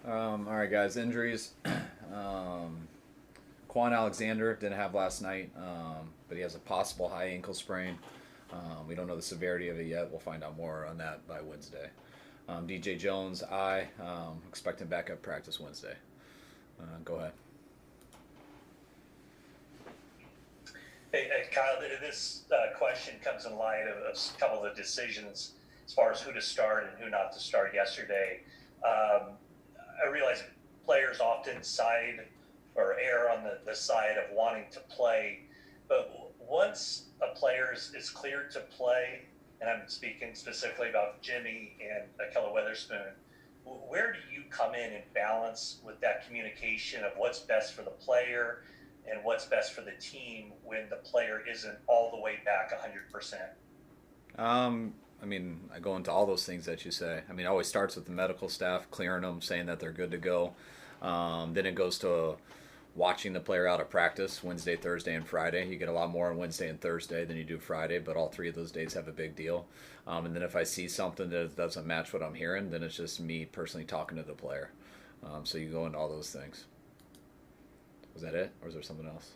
All right, guys. Injuries. Kwon Alexander didn't have last night, but he has a possible high ankle sprain. We don't know the severity of it yet. We'll find out more on that by Wednesday. D.J. Jones, expect him back at practice Wednesday. Go ahead. Hey, Kyle, this question comes in light of a couple of the decisions as far as who to start and who not to start yesterday. I realize players often side or err on the side of wanting to play, but once a player is cleared to play, and I'm speaking specifically about Jimmy and Ahkello Witherspoon, where do you come in and balance with that communication of what's best for the player and what's best for the team when the player isn't all the way back 100%? I go into all those things that you say. It always starts with the medical staff clearing them, saying that they're good to go. Then it goes to watching the player out of practice Wednesday, Thursday, and Friday. You get a lot more on Wednesday and Thursday than you do Friday, but all three of those days have a big deal. And then if I see something that doesn't match what I'm hearing, then it's just me personally talking to the player. So you go into all those things. Was that it, or is there something else?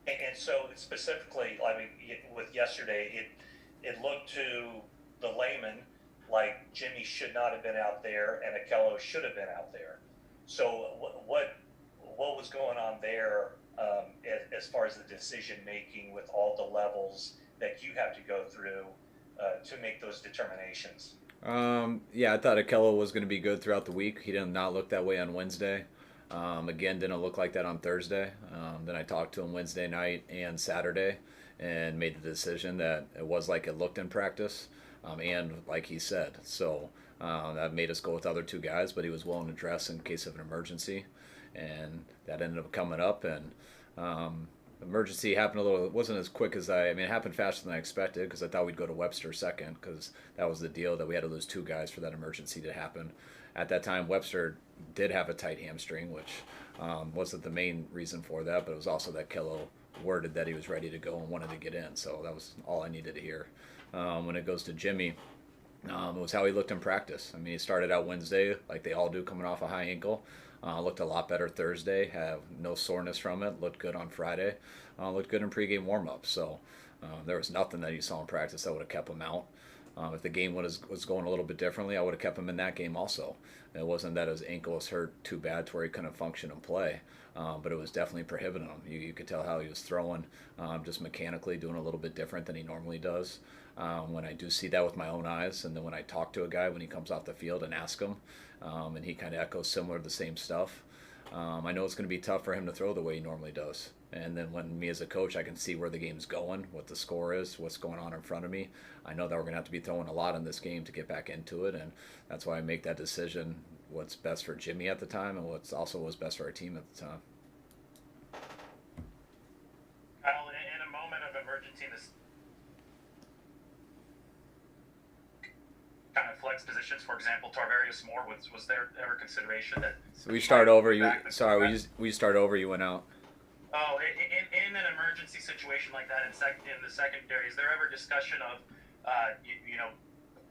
And so specifically, with yesterday, it looked to the layman like Jimmy should not have been out there and Ahkello should have been out there. So what was going on there as far as the decision making with all the levels that you have to go through to make those determinations? Yeah, I thought Ahkello was going to be good throughout the week. He did not look that way on Wednesday. Again, didn't look like that on Thursday. Then I talked to him Wednesday night and Saturday and made the decision that it was like it looked in practice and like he said. So that made us go with the other two guys, but he was willing to dress in case of an emergency. And that ended up coming up. And emergency happened a little, it wasn't as quick as it happened faster than I expected because I thought we'd go to Webster second because that was the deal that we had to lose two guys for that emergency to happen. At that time, Webster did have a tight hamstring, which wasn't the main reason for that, but it was also that Kello worded that he was ready to go and wanted to get in. So that was all I needed to hear. When it goes to Jimmy, it was how he looked in practice. He started out Wednesday like they all do coming off a high ankle. Looked a lot better Thursday, have no soreness from it, looked good on Friday, looked good in pregame warm-up. So there was nothing that you saw in practice that would have kept him out. If the game was going a little bit differently, I would have kept him in that game also. It wasn't that his ankle was hurt too bad to where he couldn't function and play, but it was definitely prohibiting him. You could tell how he was throwing, just mechanically doing a little bit different than he normally does. When I do see that with my own eyes, and then when I talk to a guy when he comes off the field and ask him, and he kind of echoes similar to the same stuff, I know it's going to be tough for him to throw the way he normally does. And then when me as a coach, I can see where the game's going, what the score is, what's going on in front of me. I know that we're going to have to be throwing a lot in this game to get back into it, and that's why I make that decision, what's best for Jimmy at the time and what's also was best for our team at the time. Kyle, in a moment of emergency, this kind of flex positions, for example, Tarvarius Moore, was there ever consideration that? So we start over. We start over. You went out. Oh, in an emergency situation like that in the secondary, is there ever discussion of,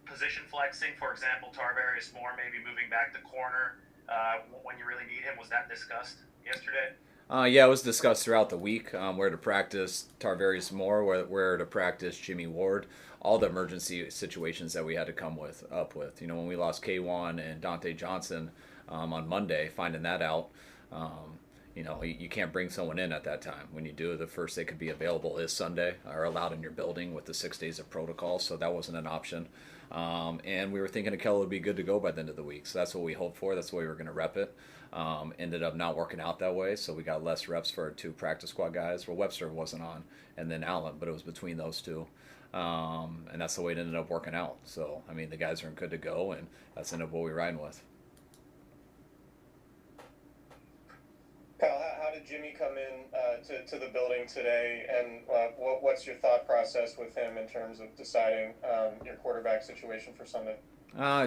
position flexing? For example, Tarvarius Moore maybe moving back the corner when you really need him. Was that discussed yesterday? Yeah, it was discussed throughout the week where to practice Tarvarius Moore, where to practice Jimmy Ward, all the emergency situations that we had to come up with. When we lost K1 and Dante Johnson on Monday, finding that out. You can't bring someone in at that time. When you do, the first they could be available is Sunday, or allowed in your building with the 6 days of protocol, so that wasn't an option. And we were thinking Ahkello would be good to go by the end of the week, so that's what we hoped for. That's the way we were going to rep it. Ended up not working out that way, so we got less reps for our two practice squad guys. Well, Webster wasn't on, and then Allen, but it was between those two. And that's the way it ended up working out. So, the guys are good to go, and that's ended up what we were riding with. Kyle, how did Jimmy come in to the building today, and what's your thought process with him in terms of deciding your quarterback situation for Sunday?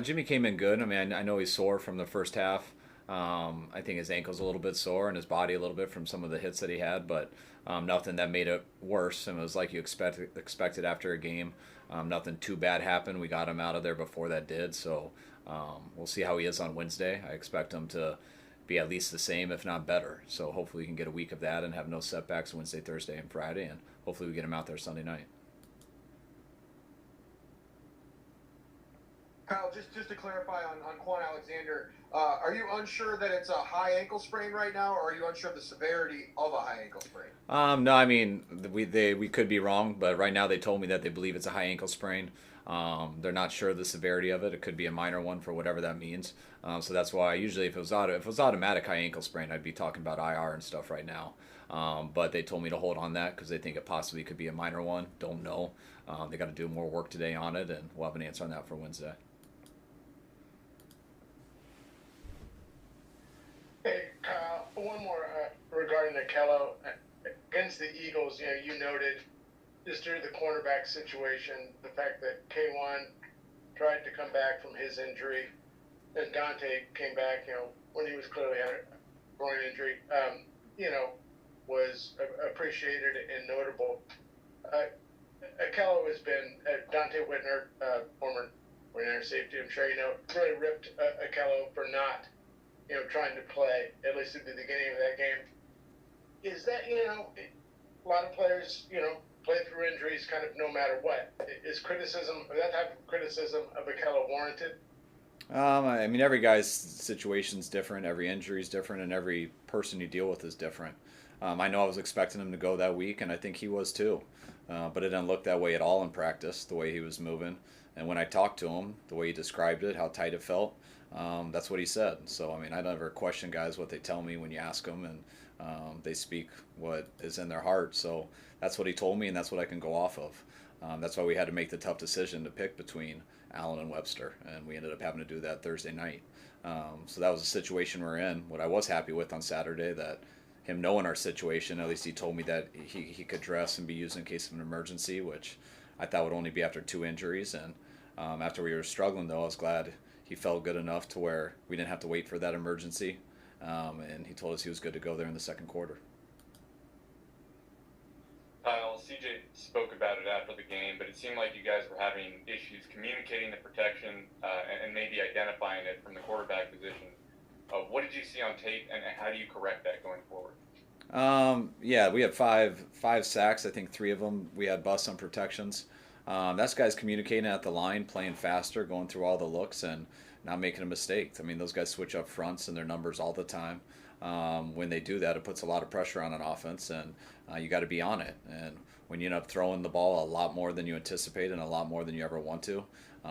Jimmy came in good. I know he's sore from the first half. I think his ankle's a little bit sore and his body a little bit from some of the hits that he had, but nothing that made it worse. And it was like you expected after a game. Nothing too bad happened. We got him out of there before that did, so we'll see how he is on Wednesday. I expect him to be at least the same, if not better. So hopefully we can get a week of that and have no setbacks Wednesday, Thursday, and Friday, and hopefully we get him out there Sunday night. Kyle, just to clarify on Kwon Alexander, are you unsure that it's a high ankle sprain right now, or are you unsure of the severity of a high ankle sprain? No, I mean we could be wrong, but right now they told me that they believe it's a high ankle sprain. They're not sure of the severity of it. It could be a minor one for whatever that means. So that's why usually if it was automatic high ankle sprain, I'd be talking about IR and stuff right now. But they told me to hold on that because they think it possibly could be a minor one. Don't know. They got to do more work today on it, and we'll have an answer on that for Wednesday. Hey, Kyle, one more regarding Akello. Against the Eagles, you noted just due to the cornerback situation, the fact that K1 tried to come back from his injury, and Dante came back, when he was clearly had a groin injury, was appreciated and notable. Akello has been, Dante Whitner, former 49er safety, I'm sure you know, really ripped Akello for not trying to play, at least at the beginning of that game. Is that, a lot of players, play through injuries kind of no matter what. Is that type of criticism of Akello warranted? I mean, every guy's situation's different, every injury's different, and every person you deal with is different. I know I was expecting him to go that week, and I think he was too. But it didn't look that way at all in practice, the way he was moving. And when I talked to him, the way he described it, how tight it felt, that's what he said. So, I mean, I never question guys what they tell me when you ask them, and they speak what is in their heart. So that's what he told me, and that's what I can go off of. That's why we had to make the tough decision to pick between Allen and Webster, and we ended up having to do that Thursday night. So that was the situation we're in. What I was happy with on Saturday, that him knowing our situation, at least he told me that he could dress and be used in case of an emergency, which I thought would only be after 2 injuries. And after we were struggling, though, I was glad he felt good enough to where we didn't have to wait for that emergency. And he told us he was good to go there in the second quarter. Kyle, CJ spoke about it after the game, but it seemed like you guys were having issues communicating the protection and maybe identifying it from the quarterback position. What did you see on tape, and how do you correct that going forward? Yeah, we had five sacks. I think 3 of them we had busts on protections. That's guys communicating at the line, playing faster, going through all the looks, and not making a mistake. I mean, those guys switch up fronts and their numbers all the time. When they do that, it puts a lot of pressure on an offense, and you got to be on it. And when you end up throwing the ball a lot more than you anticipate and a lot more than you ever want to,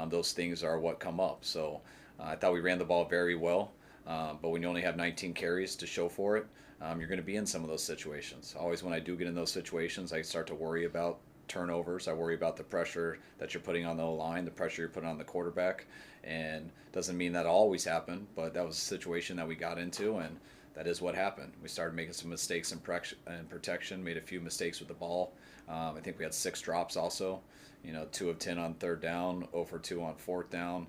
those things are what come up. So I thought we ran the ball very well, but when you only have 19 carries to show for it, you're going to be in some of those situations. Always when I do get in those situations, I start to worry about turnovers. I worry about the pressure that you're putting on the line, the pressure you're putting on the quarterback, and doesn't mean that always happened, but that was a situation that we got into, and that is what happened. We started making some mistakes in protection, made a few mistakes with the ball. I think we had 6 drops also, 2 of 10 on 3rd down, 0 for 2 on 4th down,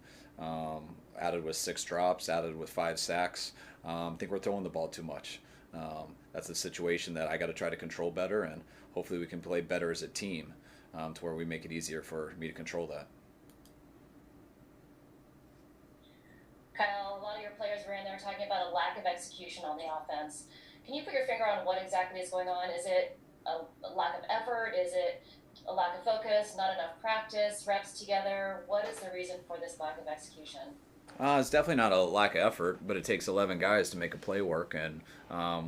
added with 6 drops, added with 5 sacks. I think we're throwing the ball too much. That's a situation that I got to try to control better, and hopefully we can play better as a team to where we make it easier for me to control that. Kyle, a lot of your players were in there talking about a lack of execution on the offense. Can you put your finger on what exactly is going on? Is it a lack of effort? Is it a lack of focus, not enough practice, reps together? What is the reason for this lack of execution? It's definitely not a lack of effort, but it takes 11 guys to make a play work, and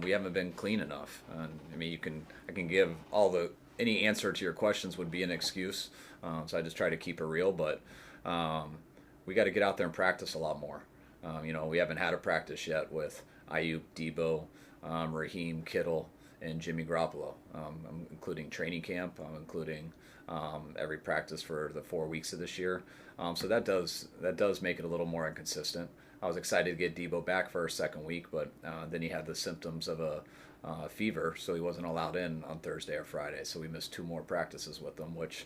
we haven't been clean enough. And I mean, I can give any answer to your questions would be an excuse. So I just try to keep it real, but we got to get out there and practice a lot more. We haven't had a practice yet with Ayuk, Debo, Raheem, Kittle, and Jimmy Garoppolo. I'm including training camp. I'm including every practice for the 4 weeks of this year. So that does make it a little more inconsistent. I was excited to get Debo back for our 2nd week, but then he had the symptoms of a fever, so he wasn't allowed in on Thursday or Friday. So we missed 2 more practices with him, which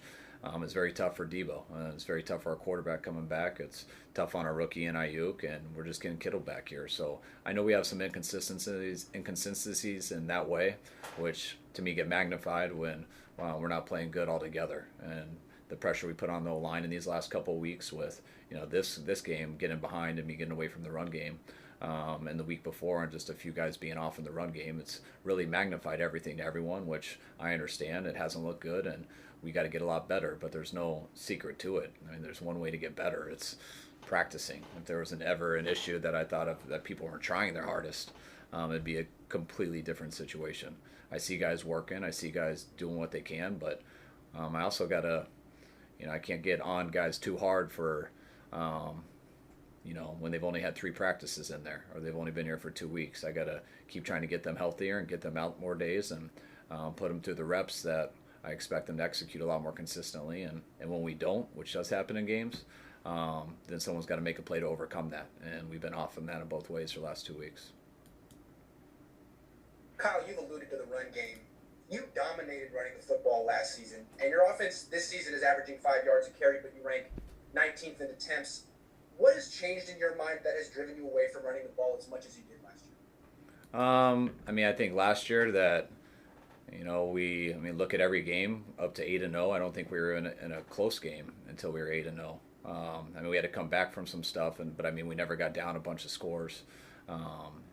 is very tough for Debo. It's very tough for our quarterback coming back. It's tough on our rookie in Ayuk, and we're just getting Kittle back here. So I know we have some inconsistencies in that way, which to me get magnified when we're not playing good altogether. And the pressure we put on the line in these last couple of weeks with, this game getting behind and me getting away from the run game. And the week before, and just a few guys being off in the run game, it's really magnified everything to everyone, which I understand. It hasn't looked good, and we got to get a lot better, but there's no secret to it. I mean, there's one way to get better. It's practicing. If there was ever an issue that I thought of that people weren't trying their hardest, it'd be a completely different situation. I see guys working. I see guys doing what they can, but I also got to, I can't get on guys too hard for, when they've only had 3 practices in there or they've only been here for 2 weeks. I got to keep trying to get them healthier and get them out more days and put them through the reps that I expect them to execute a lot more consistently. And when we don't, which does happen in games, then someone's got to make a play to overcome that. And we've been off from that in both ways for the last 2 weeks. Kyle, you've alluded to the run game. You dominated running the football last season, and your offense this season is averaging 5 yards a carry, but you rank 19th in attempts. What has changed in your mind that has driven you away from running the ball as much as you did last year? I think last year that, look at every game up to 8-0. I don't think we were in a close game until we were 8-0. We had to come back from some stuff, but we never got down a bunch of scores.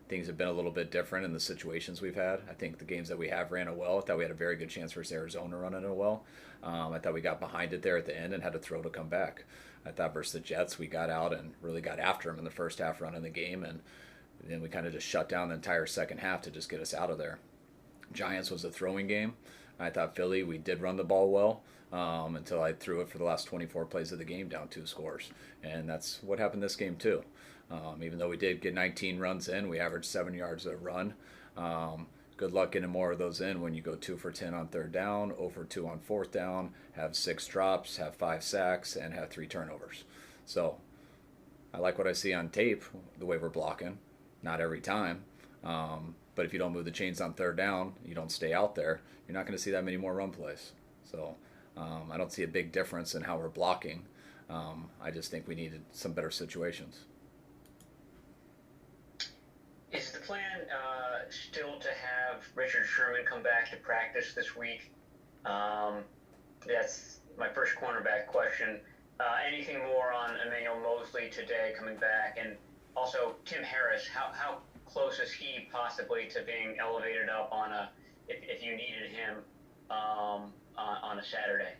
Things have been a little bit different in the situations we've had. I think the games that we have ran it well. I thought we had a very good chance versus Arizona running it well. I thought we got behind it there at the end and had to throw to come back. I thought versus the Jets we got out and really got after them in the first half running the game, and then we kind of just shut down the entire second half to just get us out of there. Giants was a throwing game. I thought Philly, we did run the ball well until I threw it for the last 24 plays of the game down 2 scores. And that's what happened this game too. Even though we did get 19 runs in, we averaged 7 yards a run. Good luck getting more of those in when you go 2 for 10 on 3rd down, 0 for 2 on 4th down, have 6 drops, have 5 sacks, and have 3 turnovers. So I like what I see on tape, the way we're blocking. Not every time. But if you don't move the chains on 3rd down, you don't stay out there, you're not going to see that many more run plays. So I don't see a big difference in how we're blocking. I just think we needed some better situations. Is the plan still to have Richard Sherman come back to practice this week? That's my first cornerback question. Anything more on Emmanuel Mosley today coming back? And also Tim Harris, how close is he possibly to being elevated up on if you needed him on a Saturday?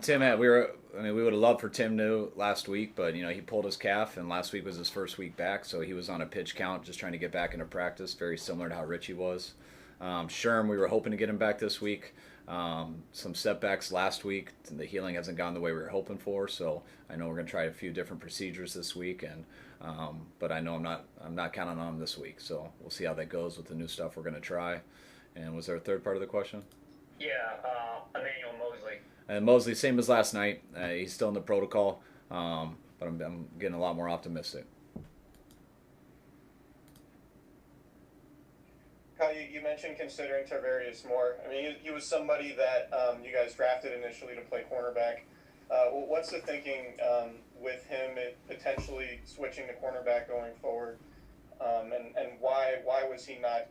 Tim, we would have loved for Tim to last week, but he pulled his calf, and last week was his first week back, so he was on a pitch count, just trying to get back into practice, very similar to how Richie was. Sherm, we were hoping to get him back this week. Some setbacks last week. The healing hasn't gone the way we were hoping for, so I know we're going to try a few different procedures this week, and but I know I'm not counting on him this week, so we'll see how that goes with the new stuff we're going to try. And was there a third part of the question? Yeah, Emmanuel Mosley. And Mosley, same as last night. He's still in the protocol, but I'm getting a lot more optimistic. Kyle, you mentioned considering Tarvarius Moore. He was somebody that you guys drafted initially to play cornerback. What's the thinking with him potentially switching to cornerback going forward? And why was he not?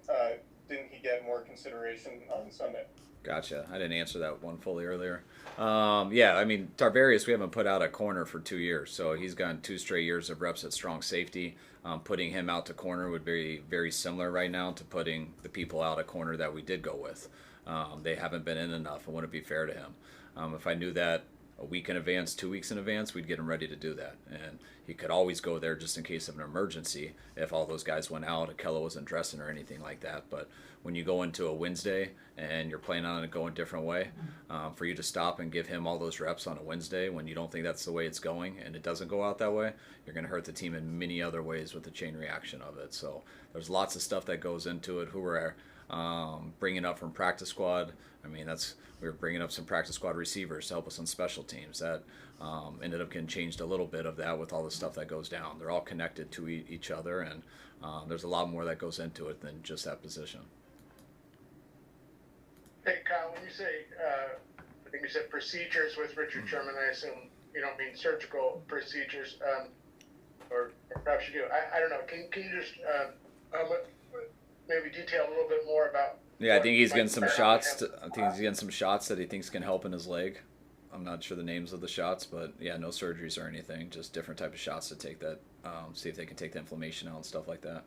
Didn't he get more consideration on Sunday? Gotcha. I didn't answer that one fully earlier. Tarvarius, we haven't put out a corner for 2 years, so he's gotten 2 straight years of reps at strong safety. Putting him out to corner would be very similar right now to putting the people out at corner that we did go with. They haven't been in enough. It wouldn't be fair to him. If I knew that a week in advance, 2 weeks in advance, we'd get him ready to do that. And he could always go there just in case of an emergency if all those guys went out, Akella wasn't dressing or anything like that. But when you go into a Wednesday and you're planning on it going a different way, for you to stop and give him all those reps on a Wednesday when you don't think that's the way it's going and it doesn't go out that way, you're going to hurt the team in many other ways with the chain reaction of it. So there's lots of stuff that goes into it. Who we're bringing up from practice squad. We were bringing up some practice squad receivers to help us on special teams. That ended up getting changed a little bit of that with all the stuff that goes down. They're all connected to each other, and there's a lot more that goes into it than just that position. Hey, Kyle, when you say, I think you said procedures with Richard Sherman, I assume you don't mean surgical procedures, or perhaps you do. I don't know. Can you just maybe detail a little bit more about? Yeah, I think he's getting some shots. I think he's getting some shots that he thinks can help in his leg. I'm not sure the names of the shots, but yeah, no surgeries or anything. Just different type of shots to take that, see if they can take the inflammation out and stuff like that.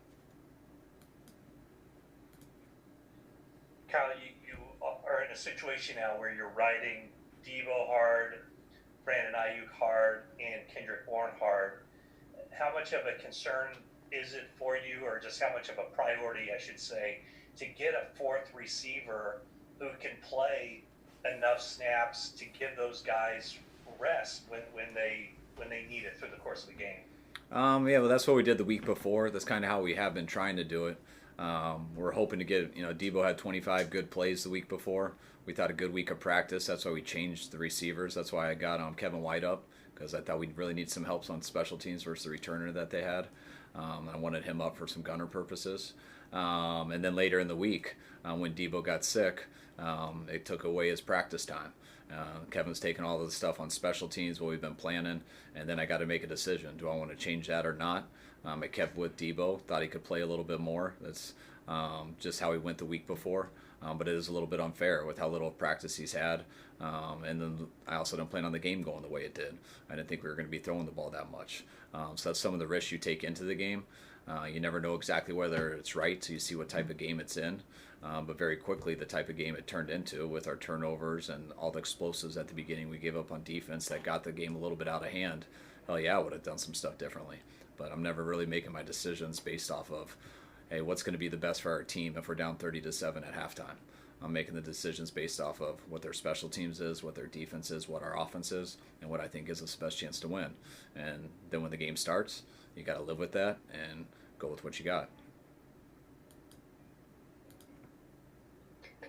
Kyle, you are in a situation now where you're riding Debo hard, Brandon Ayuk hard, and Kendrick Bourne hard. How much of a concern is it for you, or just how much of a priority, I should say, to get a fourth receiver who can play enough snaps to give those guys rest when they need it through the course of the game? Yeah, well, that's what we did the week before. That's kind of how we have been trying to do it. We're hoping to get, Debo had 25 good plays the week before. We thought a good week of practice. That's why we changed the receivers. That's why I got Kevin White up, because I thought we'd really need some help on special teams versus the returner that they had. I wanted him up for some gunner purposes. And then later in the week, when Debo got sick, it took away his practice time. Kevin's taken all of the stuff on special teams, what we've been planning, and then I got to make a decision. Do I want to change that or not? I kept with Debo, thought he could play a little bit more. That's just how he went the week before. But it is a little bit unfair with how little practice he's had. And then I also didn't plan on the game going the way it did. I didn't think we were going to be throwing the ball that much. So that's some of the risks you take into the game. You never know exactly whether it's right, so you see what type of game it's in. But very quickly, the type of game it turned into with our turnovers and all the explosives at the beginning we gave up on defense that got the game a little bit out of hand. Hell yeah, I would have done some stuff differently. But I'm never really making my decisions based off of, hey, what's going to be the best for our team if we're down 30-7 at halftime. I'm making the decisions based off of what their special teams is, what their defense is, what our offense is, and what I think gives us the best chance to win. And then when the game starts, you got to live with that and go with what you got.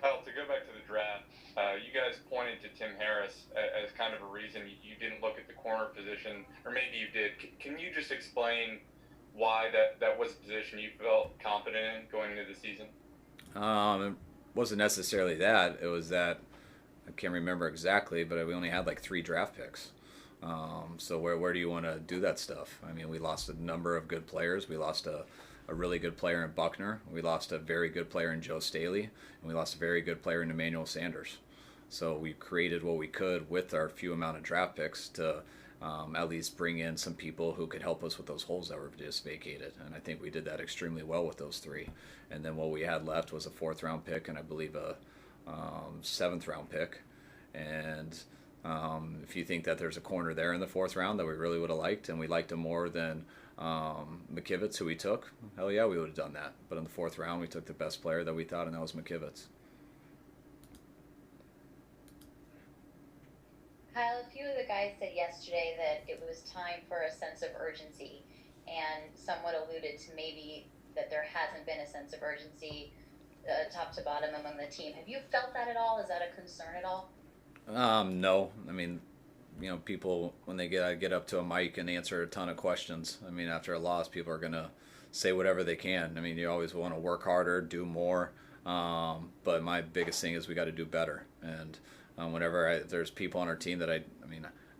Kyle, to go back to the draft, you guys pointed to Tim Harris as kind of a reason you didn't look at the corner position, or maybe you did. Can you just explain why that was a position you felt confident in going into the season? It wasn't necessarily that. It was that, I can't remember exactly, but we only had like 3 draft picks. So where do you want to do that stuff? I mean, we lost a number of good players. We lost a really good player in Buckner. We lost a very good player in Joe Staley. And we lost a very good player in Emmanuel Sanders. So we created what we could with our few amount of draft picks to at least bring in some people who could help us with those holes that were just vacated. And I think we did that extremely well with those 3. And then what we had left was a 4th round pick and I believe a 7th round pick. And if you think that there's a corner there in the 4th round that we really would have liked, and we liked him more than McKivitz, who we took, hell yeah, we would have done that. But in the 4th round, we took the best player that we thought, and that was McKivitz. Kyle, a few of the guys said yesterday that it was time for a sense of urgency, and somewhat alluded to maybe that there hasn't been a sense of urgency top to bottom among the team. Have you felt that at all? Is that a concern at all? No. I mean, people, when they get up to a mic and answer a ton of questions, I mean, after a loss, people are going to say whatever they can. I mean, you always want to work harder, do more. But my biggest thing is we got to do better. And whenever there's people on our team that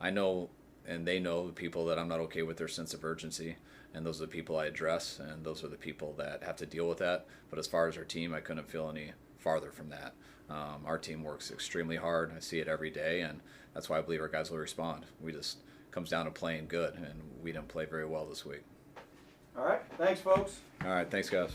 I know, and they know the people that I'm not okay with their sense of urgency. And those are the people I address, and those are the people that have to deal with that. But as far as our team, I couldn't feel any farther from that. Our team works extremely hard. I see it every day, and that's why I believe our guys will respond. We just comes down to playing good, and we didn't play very well this week. All right. Thanks, folks. All right. Thanks, guys.